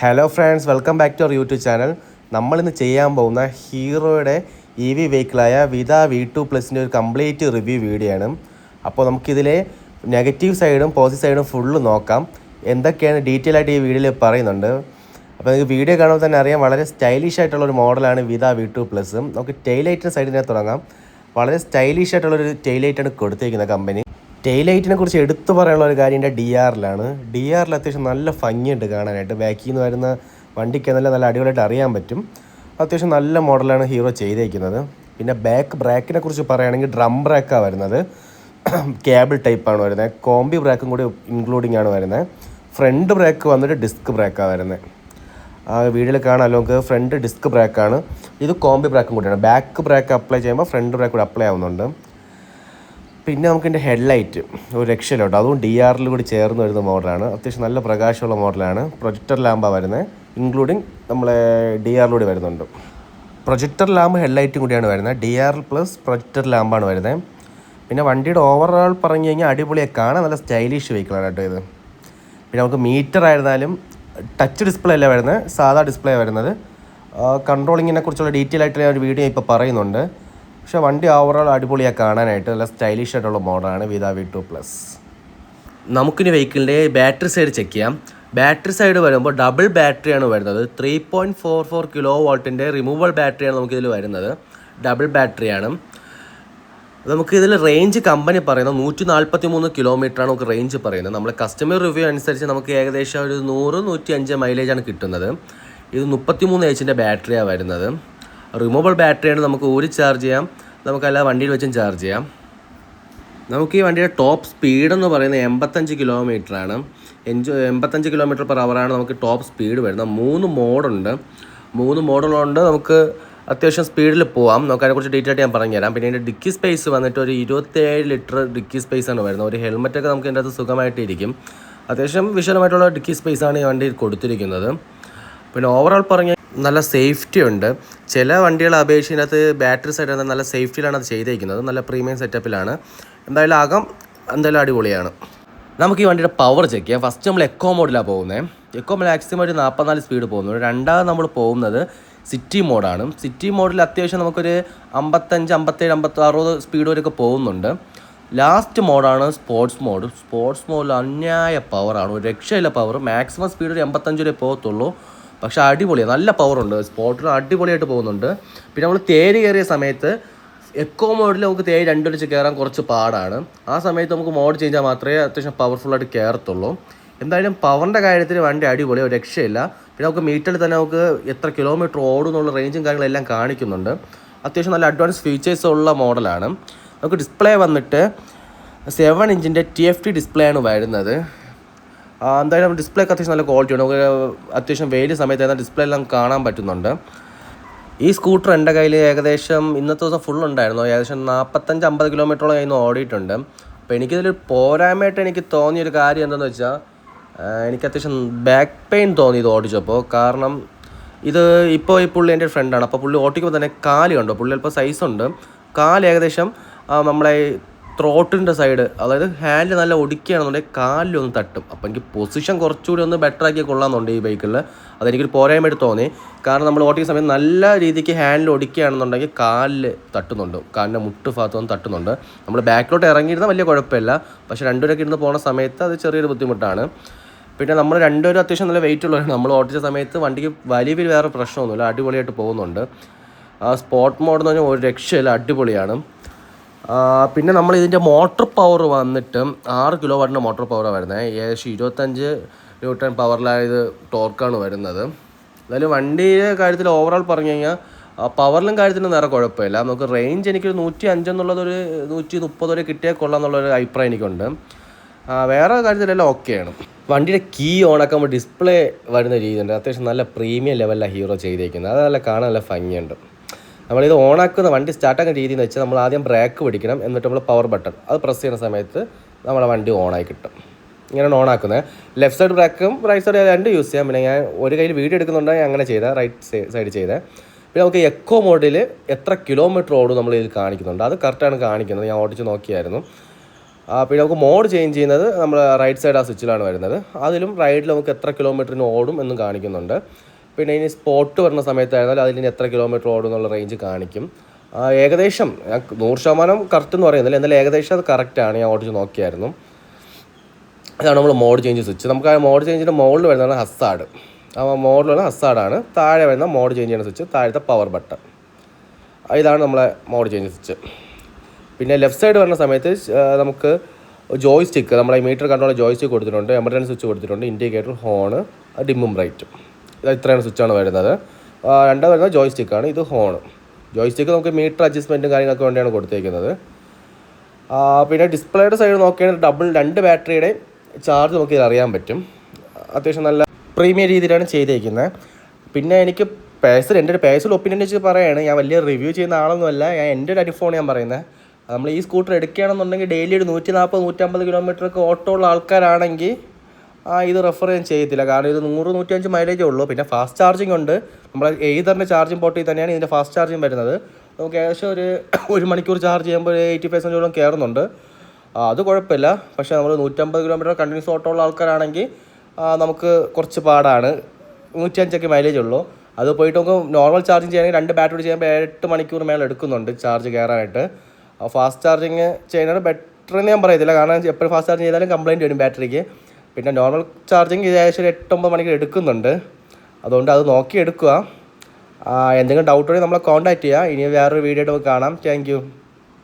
Hello friends, welcome back to our YouTube channel. നമ്മളിന്ന് ചെയ്യാൻ പോകുന്ന ഹീറോയുടെ EV വെഹിക്കിളായ വിത V2+ൻ്റെ ഒരു കംപ്ലീറ്റ് റിവ്യൂ വീഡിയോ ആണ്. അപ്പോൾ നമുക്കിതിലെ നെഗറ്റീവ് സൈഡും പോസിറ്റീവ് സൈഡും ഫുള്ള് നോക്കാം. എന്തൊക്കെയാണ് ഡീറ്റെയിൽ ആയിട്ട് ഈ വീഡിയോയിൽ പറയുന്നുണ്ട്. അപ്പോൾ നിങ്ങൾക്ക് വീഡിയോ കാണുമ്പോൾ തന്നെ അറിയാം, വളരെ സ്റ്റൈലിഷ് ആയിട്ടുള്ളൊരു മോഡലാണ് വിത V2+. നമുക്ക് ടെയിലൈറ്റിൻ്റെ സൈഡിൽ നിന്ന് തുടങ്ങാം. വളരെ സ്റ്റൈലിഷ് ആയിട്ടുള്ളൊരു ടെയിലൈറ്റാണ് കൊടുത്തിരിക്കുന്നത് കമ്പനി. ടെയിലൈറ്റിനെ കുറിച്ച് എടുത്തു പറയാനുള്ള ഒരു കാര്യം എൻ്റെ DRലാണ്. DRൽ അത്യാവശ്യം നല്ല ഭംഗിയുണ്ട് കാണാനായിട്ട്. ബാക്കിൽ നിന്ന് വരുന്ന വണ്ടിക്ക് നല്ല അടിപൊളിയായിട്ട് അറിയാൻ പറ്റും. അത്യാവശ്യം നല്ല മോഡലാണ് ഹീറോ ചെയ്തേക്കുന്നത്. പിന്നെ ബാക്ക് ബ്രേക്കിനെ കുറിച്ച് പറയുകയാണെങ്കിൽ ഡ്രം ബ്രേക്കാണ് വരുന്നത്. കേബിൾ ടൈപ്പാണ് വരുന്നത്. കോംബി ബ്രേക്കും കൂടി ഇൻക്ലൂഡിങ് ആണ് വരുന്നത്. ഫ്രണ്ട് ബ്രേക്ക് വന്നിട്ട് ഡിസ്ക് ബ്രേക്കാണ് വരുന്നത്. ആ വീഡിയോയിൽ കാണാമല്ലോ നമുക്ക്. ഫ്രണ്ട് ഡിസ്ക് ബ്രേക്കാണ്. ഇത് കോംബി ബ്രേക്കും കൂടിയാണ്. ബാക്ക് ബ്രേക്ക് അപ്ലൈ ചെയ്യുമ്പോൾ ഫ്രണ്ട് ബ്രേക്ക് കൂടി അപ്ലൈ ആവുന്നുണ്ട്. പിന്നെ നമുക്കിൻ്റെ ഹെഡ്ലൈറ്റ് ഒരു രക്ഷയിലോട്ടോ, അതും DRൽ കൂടി ചേർന്ന് വരുന്ന മോഡലാണ്. അത്യാവശ്യം നല്ല പ്രകാശമുള്ള മോഡലാണ്. പ്രൊജക്ടർ ലാമ്പാണ് വരുന്നത്, ഇൻക്ലൂഡിങ് നമ്മളെ DRലൂടെ വരുന്നുണ്ട്. പ്രൊജക്ടർ ലാമ്പ് ഹെഡ്ലൈറ്റും കൂടിയാണ് വരുന്നത്. DRL പ്ലസ് പ്രൊജക്ടർ ലാമ്പാണ് വരുന്നത്. പിന്നെ വണ്ടിയുടെ ഓവറോൾ പറഞ്ഞു കഴിഞ്ഞാൽ അടിപൊളിയായി കാണാൻ നല്ല സ്റ്റൈലിഷ് വെഹിക്കിളാണ് കേട്ടോ ഇത്. പിന്നെ നമുക്ക് മീറ്റർ ആയിരുന്നാലും ടച്ച് ഡിസ്പ്ലേ അല്ല വരുന്നത്, സാധാ ഡിസ്പ്ലേ വരുന്നത്. കൺട്രോളിങ്ങിനെ കുറിച്ചുള്ള ഡീറ്റെയിൽ ആയിട്ട് ഞാൻ ഒരു വീഡിയോ ഇപ്പോൾ പറയുന്നുണ്ട്. പക്ഷേ വണ്ടി ഓവറോൾ അടിപൊളിയാണ് കാണാനായിട്ട്. നല്ല സ്റ്റൈലിഷ് ആയിട്ടുള്ള മോഡലാണ് വിത V2+. നമുക്കിനി വെഹിക്കിളിൻ്റെ ബാറ്ററി സൈഡ് ചെക്ക് ചെയ്യാം. ബാറ്ററി സൈഡ് വരുമ്പോൾ ഡബിൾ ബാറ്ററിയാണ് വരുന്നത്. 3.44 kW റിമൂവബിൾ ബാറ്ററിയാണ് നമുക്കിതിൽ വരുന്നത്. ഡബിൾ ബാറ്ററിയാണ്. നമുക്കിതിൽ റേഞ്ച് കമ്പനി പറയുന്നത് 143 കിലോമീറ്ററാണ് നമുക്ക് റേഞ്ച് പറയുന്നത്. നമ്മൾ കസ്റ്റമർ റിവ്യൂ അനുസരിച്ച് നമുക്ക് ഏകദേശം ഒരു 100-105 മൈലേജാണ് കിട്ടുന്നത്. ഇത് 33 Hൻ്റെ ബാറ്ററിയാണ് വരുന്നത്. റിമൂവബിൾ ബാറ്ററിയാണ്. നമുക്ക് ഊരി ചാർജ് ചെയ്യാം, നമുക്കല്ല വണ്ടിയിൽ വെച്ചും ചാർജ് ചെയ്യാം. നമുക്ക് ഈ വണ്ടിയുടെ ടോപ്പ് സ്പീഡ് എന്ന് പറയുന്നത് 85 കിലോമീറ്ററാണ്. 85 km/h നമുക്ക് ടോപ്പ് സ്പീഡ് വരുന്നത്. 3 മോഡുണ്ട്. 3 മോഡുകളുണ്ട്. നമുക്ക് അത്യാവശ്യം സ്പീഡിൽ പോവാം. നമുക്ക് അതിനെക്കുറിച്ച് ഡീറ്റെയിൽ ആയിട്ട് ഞാൻ പറഞ്ഞുതരാം. പിന്നെ ഇതിൻ്റെ ഡിക്കി സ്പേസ് വന്നിട്ട് ഒരു 27 ലിറ്റർ ഡിക്കി സ്പേസാണ് വരുന്നത്. ഒരു ഹെൽമെറ്റൊക്കെ നമുക്ക് ഇതിൻ്റെ അകത്ത് സുഖമായിട്ടിരിക്കും. അത്യാവശ്യം വിശാലമായിട്ടുള്ള ഡിക്കി സ്പേസാണ് ഈ വണ്ടിയിൽ കൊടുത്തിരിക്കുന്നത്. പിന്നെ ഓവറോൾ പറഞ്ഞാൽ നല്ല സേഫ്റ്റി ഉണ്ട്. ചില വണ്ടികളെ അപേക്ഷിച്ച് ഇതിനകത്ത് ബാറ്ററി സൈഡ് നല്ല സേഫ്റ്റിയിലാണ് അത് ചെയ്തേക്കുന്നത്. നല്ല പ്രീമിയം സെറ്റപ്പിലാണ്. എന്തായാലും അടിപൊളിയാണ്. നമുക്ക് ഈ വണ്ടിയുടെ പവർ ചെക്ക് ചെയ്യാം. ഫസ്റ്റ് നമ്മൾ എക്കോ മോഡിലാണ് പോകുന്നത്. എക്കോ മോഡ് മാക്സിമം ഒരു 44 സ്പീഡ് പോകുന്നു. രണ്ടാമത് നമ്മൾ പോകുന്നത് സിറ്റി മോഡാണ്. സിറ്റി മോഡിൽ അത്യാവശ്യം നമുക്കൊരു 55, 57, 60 സ്പീഡ് വരെയൊക്കെ പോകുന്നുണ്ട്. ലാസ്റ്റ് മോഡാണ് സ്പോർട്സ് മോഡ്. സ്പോർട്സ് മോഡിൽ അന്യായ പവറാണ്. ഒരു രക്ഷയില്ല പവർ. മാക്സിമം സ്പീഡ് ഒരു 85 വരെ പോകത്തുള്ളൂ. പക്ഷേ അടിപൊളിയാണ്, നല്ല പവറുണ്ട്. സ്പോർട്ടിന് അടിപൊളിയായിട്ട് പോകുന്നുണ്ട്. പിന്നെ നമ്മൾ തേര് കയറിയ സമയത്ത് എക്കോ മോഡിൽ നമുക്ക് തേര് 2 വെച്ച് കയറാൻ കുറച്ച് പാടാണ്. ആ സമയത്ത് നമുക്ക് മോഡ് ചെയ്താൽ മാത്രമേ അത്യാവശ്യം പവർഫുള്ളായിട്ട് കയറത്തുള്ളൂ. എന്തായാലും പവറിൻ്റെ കാര്യത്തിൽ വണ്ടി അടിപൊളി, ഒരു രക്ഷയില്ല. പിന്നെ നമുക്ക് മീറ്ററിൽ തന്നെ നമുക്ക് എത്ര കിലോമീറ്റർ ഓടും എന്നുള്ള റേഞ്ചും കാര്യങ്ങളെല്ലാം കാണിക്കുന്നുണ്ട്. അത്യാവശ്യം നല്ല അഡ്വാൻസ് ഫീച്ചേഴ്സ് ഉള്ള മോഡലാണ്. നമുക്ക് ഡിസ്പ്ലേ വന്നിട്ട് 7 ഇഞ്ചിൻ്റെ TFT ഡിസ്പ്ലേ ആണ് വരുന്നത്. എന്തായാലും ഡിസ്പ്ലേ ഒക്കെ അത്യാവശ്യം നല്ല ക്വാളിറ്റി ഉണ്ട്. നമുക്ക് അത്യാവശ്യം വെയിൽ സമയത്ത് ഡിസ്പ്ലേ എല്ലാം കാണാൻ പറ്റുന്നുണ്ട്. ഈ സ്കൂട്ടർ എൻ്റെ കയ്യിൽ ഏകദേശം ഇന്നത്തെ ദിവസം ഫുൾ ഉണ്ടായിരുന്നു. ഏകദേശം 45-50 കിലോമീറ്ററോളം അതിന് ഓടിയിട്ടുണ്ട്. അപ്പോൾ എനിക്കിതിൽ പോരായ്മയായിട്ട് എനിക്ക് തോന്നിയൊരു കാര്യം എന്താണെന്ന് വെച്ചാൽ, എനിക്ക് അത്യാവശ്യം ബാക്ക് പെയിൻ തോന്നി ഇത് ഓടിച്ചപ്പോൾ. കാരണം ഇത് ഇപ്പോൾ ഈ പുള്ളി എൻ്റെ ഫ്രണ്ടാണ്. അപ്പോൾ പുള്ളി ഓടിക്കുമ്പോൾ തന്നെ കാല് കണ്ടോ, പുള്ളി അല്പം സൈസുണ്ട്. കാല് ഏകദേശം നമ്മളെ ത്രോട്ടിൻ്റെ സൈഡ്, അതായത് ഹാൻഡ് നല്ല ഒടിക്കുകയാണെന്നുണ്ടെങ്കിൽ കാലിലൊന്ന് തട്ടും. അപ്പോൾ എനിക്ക് പൊസിഷൻ കുറച്ചുകൂടി ഒന്ന് ബെറ്റർ ആക്കി കൊള്ളാമെന്നുണ്ട് ഈ ബൈക്കിൽ. അതെനിക്കൊരു പോരായ്മയായിട്ട് തോന്നി. കാരണം നമ്മൾ ഓടിക്കുന്ന സമയത്ത് നല്ല രീതിക്ക് ഹാൻഡിൽ ഒടിക്കുകയാണെന്നുണ്ടെങ്കിൽ കാലിൽ തട്ടുന്നുണ്ട്. കാലിൻ്റെ മുട്ട് ഭാഗത്തൊന്നും തട്ടുന്നുണ്ട്. നമ്മൾ ബാക്കിലോട്ട് ഇറങ്ങിയിരുന്നാൽ വലിയ കുഴപ്പമില്ല. പക്ഷേ രണ്ടുപേരൊക്കെ ഇരുന്ന് പോകുന്ന സമയത്ത് അത് ചെറിയൊരു ബുദ്ധിമുട്ടാണ്. പിന്നെ നമ്മൾ രണ്ടുപേരും അത്യാവശ്യം നല്ല വെയിറ്റ് ഉള്ളവരാണ്. നമ്മൾ ഓടിച്ച സമയത്ത് വണ്ടിക്ക് വലിയ വേറെ പ്രശ്നമൊന്നുമില്ല, അടിപൊളിയായിട്ട് പോകുന്നുണ്ട്. സ്പോർട്ട് മോഡ് എന്ന് പറഞ്ഞാൽ ഒരു രക്ഷയില്ല, അടിപൊളിയാണ്. പിന്നെ നമ്മൾ ഇതിൻ്റെ മോട്ടർ പവർ വന്നിട്ട് 6 kW മോട്ടർ പവറാണ് വരുന്നത്. ഏകദേശം 25 Newton പവറിലായത് ടോർക്കാണ് വരുന്നത്. എന്തായാലും വണ്ടിയുടെ കാര്യത്തിൽ ഓവറോൾ പറഞ്ഞു കഴിഞ്ഞാൽ പവറിലും കാര്യത്തിലും നേരെ കുഴപ്പമില്ല. നമുക്ക് റേഞ്ച് എനിക്കൊരു 105 എന്നുള്ളതൊരു 130 വരെ കിട്ടിയാൽ കൊള്ളാം എന്നുള്ളൊരു അഭിപ്രായം എനിക്കുണ്ട്. വേറെ കാര്യത്തിലെല്ലാം ഓക്കെയാണ്. വണ്ടിയുടെ കീ ഓണാക്കുമ്പോൾ ഡിസ്പ്ലേ വരുന്ന രീതിയുണ്ട്. അത്യാവശ്യം നല്ല പ്രീമിയം ലെവലിലാണ് ഹീറോ ചെയ്തേക്കുന്നത്. അത് നല്ല കാണാൻ നല്ല ഭംഗിയുണ്ട്. നമ്മളിത് ഓണാക്കുന്ന വണ്ടി സ്റ്റാർട്ടാക്കുന്ന രീതി എന്ന് വെച്ചാൽ നമ്മൾ ആദ്യം ബ്രേക്ക് പിടിക്കണം. എന്നിട്ട് നമ്മൾ പവർ ബട്ടൺ അത് പ്രസ് ചെയ്യുന്ന സമയത്ത് നമ്മളെ വണ്ടി ഓണായി കിട്ടും. ഇങ്ങനെയാണ് ഓണാക്കുന്നത്. ലെഫ്റ്റ് സൈഡ് ബ്രേക്കും റൈറ്റ് സൈഡ് രണ്ടും യൂസ് ചെയ്യാം. പിന്നെ ഞാൻ ഒരു കയ്യിൽ വീഡിയോ എടുക്കുന്നുണ്ടെങ്കിൽ അങ്ങനെ ചെയ്താൽ റൈറ്റ് സൈഡ് ചെയ്താൽ. പിന്നെ നമുക്ക് എക്കോ മോഡിൽ എത്ര കിലോമീറ്റർ ഓടും നമ്മൾ ഇതിൽ കാണിക്കുന്നുണ്ട്. അത് കറക്റ്റാണ് കാണിക്കുന്നത്. ഞാൻ ഓടിച്ച് നോക്കിയായിരുന്നു. പിന്നെ നമുക്ക് മോഡ് ചേഞ്ച് ചെയ്യുന്നത് നമ്മൾ റൈറ്റ് സൈഡ് ആ സ്വിച്ചിലാണ് വരുന്നത്. അതിലും റൈഡിൽ നമുക്ക് എത്ര കിലോമീറ്ററിന് ഓടും എന്നും കാണിക്കുന്നുണ്ട്. പിന്നെ ഇനി സ്പോട്ട് വരുന്ന സമയത്തായിരുന്നാലും അതിന് എത്ര കിലോമീറ്റർ ഓടും എന്നുള്ള റേഞ്ച് കാണിക്കും. ഏകദേശം 100% കറക്റ്റ് എന്ന് പറയുന്നില്ല, എന്നാലും ഏകദേശം അത് കറക്റ്റാണ്. ഞാൻ ഓടിച്ച് നോക്കിയായിരുന്നു. ഇതാണ് നമ്മൾ മോഡ് ചേഞ്ച് സ്വിച്ച്. നമുക്ക് ആ മോഡ് ചേഞ്ചിൻ്റെ മുകളിൽ വരുന്നതാണ് ഹസാർഡ്. ആ മോഡിൽ വരുന്ന ഹസാർഡാണ്. താഴെ വരുന്ന മോഡ് ചേഞ്ച് ചെയ്യുന്ന സ്വിച്ച്, താഴത്തെ പവർ ബട്ടൺ. ഇതാണ് നമ്മളെ മോഡ് ചേഞ്ച് സ്വിച്ച്. പിന്നെ ലെഫ്റ്റ് സൈഡ് വരുന്ന സമയത്ത് നമുക്ക് ജോയ് സ്റ്റിക്ക്, നമ്മളെ മീറ്റർ കൺട്രോൾ ജോയ് സ്റ്റിക്ക് കൊടുത്തിട്ടുണ്ട്, എമർജൻസി സ്വിച്ച് കൊടുത്തിട്ടുണ്ട്, ഇൻഡിക്കേറ്റർ, ഹോണ്, ഡിമ്മും ബ്രൈറ്റും. ഇത്രയാണ് സ്വിച്ചാണ് വരുന്നത്. രണ്ടാമത് വരുന്നത് ജോയ് സ്റ്റിക്കാണ്. ഇത് ഹോണ്. ജോയ് സ്റ്റിക്ക് നമുക്ക് മീറ്റർ അഡ്ജസ്റ്റ്മെൻറ്റും കാര്യങ്ങളൊക്കെ വേണ്ടിയാണ് കൊടുത്തേക്കുന്നത്. പിന്നെ ഡിസ്പ്ലേയുടെ സൈഡ് നോക്കുകയാണെങ്കിൽ 2 ബാറ്ററിയുടെ ചാർജ് നമുക്ക് ഇത് അറിയാൻ പറ്റും. അത്യാവശ്യം നല്ല പ്രീമിയം രീതിയിലാണ് ചെയ്തേക്കുന്നത്. പിന്നെ എനിക്ക് എൻ്റെ ഒരു പേഴ്സണൽ ഒപ്പീനിയൻ വെച്ച് പറയുകയാണ്, ഞാൻ വലിയ റിവ്യൂ ചെയ്യുന്ന ആളൊന്നുമല്ല. എൻ്റെ ഒരു അനുഭവമാണ് ഞാൻ പറയുന്നത്. നമ്മൾ ഈ സ്കൂട്ടർ എടുക്കുകയാണെന്നുണ്ടെങ്കിൽ ഡെയിലി ഒരു 140-150 കിലോമീറ്ററൊക്കെ ഓട്ടോ ഉള്ള ആൾക്കാരാണെങ്കിൽ ഇത് റെഫർ ചെയ്യാൻ ചെയ്യത്തില്ല. കാരണം ഇത് 100-105 മൈലേജേ ഉള്ളൂ. പിന്നെ ഫാസ്റ്റ് ചാർജിങ് ഉണ്ട്. നമ്മുടെ എയ്തറിൻ്റെ ചാർജിങ് പോർട്ടിൽ തന്നെയാണ് ഇതിൻ്റെ ഫാസ്റ്റ് ചാർജിങ് വരുന്നത്. നമുക്ക് ഏകദേശം ഒരു മണിക്കൂർ ചാർജ് ചെയ്യുമ്പോൾ 80% കയറുന്നുണ്ട്. അത് കുഴപ്പമില്ല. പക്ഷേ നമ്മൾ 150 കിലോമീറ്റർ കണ്ടിന്യൂസ് ഓട്ടോ ഉള്ള ആൾക്കാരാണെങ്കിൽ നമുക്ക് കുറച്ച് പാടാണ്. 105 മൈലേജ് ഉള്ളൂ. അത് പോയിട്ട് നമുക്ക് നോർമൽ ചാർജിങ് ചെയ്യണമെങ്കിൽ 2 ബാറ്ററി ചെയ്യുമ്പോൾ 8 മണിക്കൂർ മേലെ എടുക്കുന്നുണ്ട് ചാർജ് കയറാനായിട്ട്. ഫാസ്റ്റ് ചാർജിങ് ചെയ്യുന്നത് ബെറ്റർ എന്ന് ഞാൻ പറയത്തില്ല. കാരണം എപ്പോഴും ഫാസ്റ്റ് ചാർജ് ചെയ്താലും കംപ്ലയിൻറ്റ് വരും ബാറ്ററിക്ക്. പിന്നെ നോർമൽ ചാർജിങ് ഏകദേശം ഒരു 8-9 മണിക്കൂർ എടുക്കുന്നുണ്ട്. അതുകൊണ്ട് അത് നോക്കി എടുക്കുക. എന്തെങ്കിലും ഡൗട്ട് ഉണ്ടെങ്കിൽ നമ്മളെ കോൺടാക്റ്റ് ചെയ്യുക. ഇനി വേറൊരു വീഡിയോ ആയിട്ട് നമുക്ക് കാണാം. Thank you.